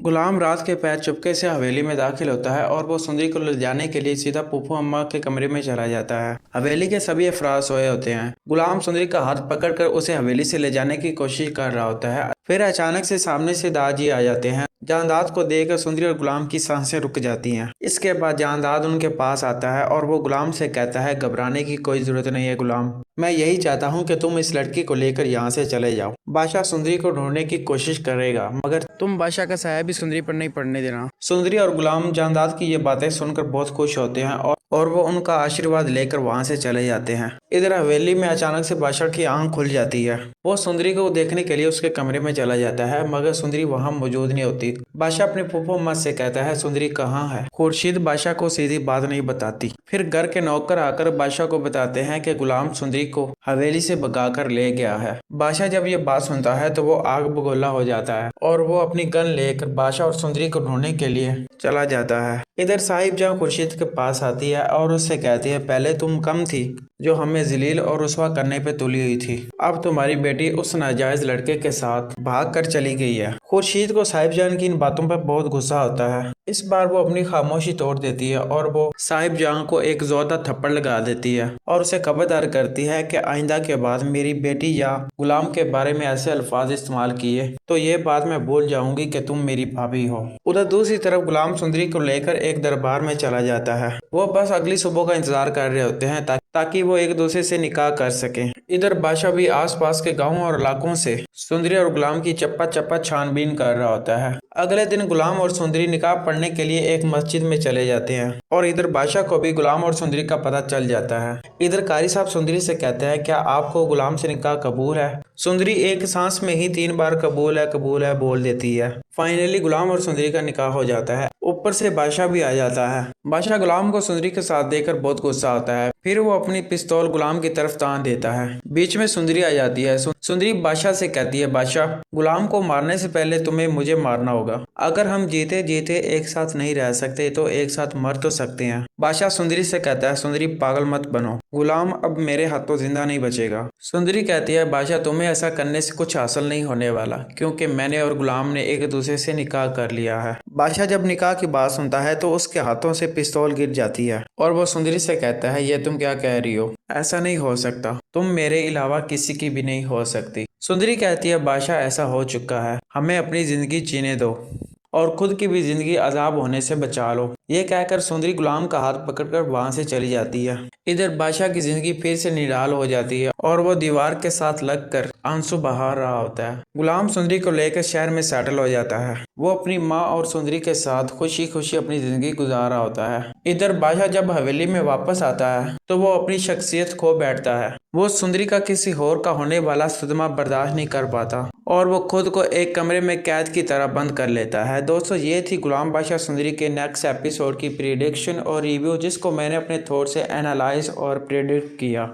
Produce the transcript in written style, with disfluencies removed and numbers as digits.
गुलाम रात के पैर चुपके से हवेली में दाखिल होता है और वो सुंदरी को ले जाने के लिए सीधा फूफू अम्मा के कमरे में चला जाता है। हवेली के सभी अफराद सोए होते हैं। गुलाम सुंदरी का हाथ पकड़कर उसे हवेली से ले जाने की कोशिश कर रहा होता है। फिर अचानक से सामने से दादाजी आ जाते हैं। जानदाद को देखकर सुंदरी और गुलाम की सांसें रुक जाती हैं। इसके बाद जानदाद उनके पास आता है और वो गुलाम से कहता है, घबराने की कोई जरूरत नहीं है गुलाम, मैं यही चाहता हूँ कि तुम इस लड़की को लेकर यहाँ से चले जाओ। बादशाह सुंदरी को ढूंढने की कोशिश करेगा, मगर तुम बादशाह का साया भी सुंदरी पर नहीं पड़ने देना। सुंदरी और गुलाम जानदाद की ये बातें सुनकर बहुत खुश होते हैं और वो उनका आशीर्वाद लेकर वहाँ से चले जाते हैं। इधर हवेली में अचानक से बादशाह की आंख खुल जाती है। वो सुंदरी को देखने के लिए उसके कमरे में चला जाता है, मगर सुंदरी वहाँ मौजूद नहीं होती। बादशाह अपने फूफो अम्मा से कहता है, सुंदरी कहाँ है? खुर्शीद बादशाह को सीधी बात नहीं बताती। फिर घर के नौकर आकर बादशाह को बताते हैं कि गुलाम सुंदरी को हवेली से भगाकर ले गया है। बादशाह जब ये बात सुनता है तो वो आग बगोला हो जाता है और वो अपनी गन लेकर बादशाह और सुंदरी को ढूंढने के लिए चला जाता है। इधर साहिब जहाँ खुर्शीद के पास आती है और उससे कहती है, पहले तुम कम थी जो हमें जलील और रुस्वा करने पे तुली हुई थी, अब तुम्हारी बेटी उस नाजायज लड़के के साथ भाग कर चली गई है। खुर्शीद को साहिब जान की इन बातों पर बहुत गुस्सा होता है। इस बार वो अपनी खामोशी तोड़ देती है और वो साहिब जान को एक जोरदार थप्पड़ लगा देती है और उसे खबरदार करती है कि आइंदा के बाद मेरी बेटी या गुलाम के बारे में ऐसे अल्फाज इस्तेमाल किए तो ये बात मैं भूल जाऊंगी कि तुम मेरी भाभी हो। उधर दूसरी तरफ गुलाम सुंदरी को लेकर एक दरबार में चला जाता है। वो बस अगली सुबह का इंतजार कर रहे होते हैं ताकि वो एक दूसरे से निकाह कर सकें। इधर बादशाह भी आसपास के गांवों और इलाकों से सुंदरी और गुलाम की चप्पा चप्पा छानबीन कर रहा होता है। अगले दिन गुलाम और सुंदरी निकाह पढ़ने के लिए एक मस्जिद में चले जाते हैं और इधर बादशाह को भी गुलाम और सुंदरी का पता चल जाता है। इधर कारी साहब सुंदरी से कहते हैं, क्या आपको गुलाम से निकाह कबूल है? सुंदरी एक सांस में ही 3 बार कबूल है बोल देती है। फाइनली गुलाम और सुंदरी का निकाह हो जाता है। ऊपर से बादशाह भी आ जाता है। बादशाह गुलाम को सुंदरी के साथ देखकर बहुत गुस्सा आता है। फिर वो अपनी पिस्तौल गुलाम की तरफ तान देता है। बीच में सुंदरी आ जाती है। सुंदरी बादशाह से कहती है, बादशाह गुलाम को मारने से पहले तुम्हें मुझे मारना होगा। अगर हम जीते जीते एक साथ नहीं रह सकते तो एक साथ मर तो सकते हैं। बादशाह सुंदरी से कहता है, सुंदरी पागल मत बनो, गुलाम अब मेरे हाथों जिंदा नहीं बचेगा। सुंदरी कहती है, बादशाह तुम्हें ऐसा करने से कुछ हासिल नहीं होने वाला, क्योंकि मैंने और गुलाम ने एक दूसरे से निकाह कर लिया है। बादशाह जब निकाह की बात सुनता है तो उसके हाथों से पिस्तौल गिर जाती है और वो सुंदरी से कहता है, ये तुम क्या कह रही हो? ऐसा नहीं हो सकता, तुम मेरे अलावा किसी की भी नहीं हो सकती। सुंदरी कहती है, बादशाह ऐसा हो चुका है, हमें अपनी जिंदगी जीने दो और खुद की भी जिंदगी अजाब होने से बचा लो। ये कहकर सुंदरी गुलाम का हाथ पकड़कर वहां से चली जाती है। इधर बादशाह की जिंदगी फिर से निराल हो जाती है और वो दीवार के साथ लगकर आंसू बहा रहा होता है। गुलाम सुंदरी को लेकर शहर में सेटल हो जाता है। वो अपनी माँ और सुंदरी के साथ खुशी खुशी अपनी जिंदगी गुजार रहा होता है। इधर बादशाह जब हवेली में वापस आता है तो वो अपनी शख्सियत खो बैठता है। वो सुंदरी का किसी और का होने वाला सदमा बर्दाश्त नहीं कर पाता और वो खुद को एक कमरे में कैद की तरह बंद कर लेता है। दोस्तों, ये थी गुलाम बादशाह सुंदरी के नेक्स्ट एपिसोड की प्रेडिक्शन और रिव्यू, जिसको मैंने अपने थॉट से एनालाइज और प्रेडिक्ट किया।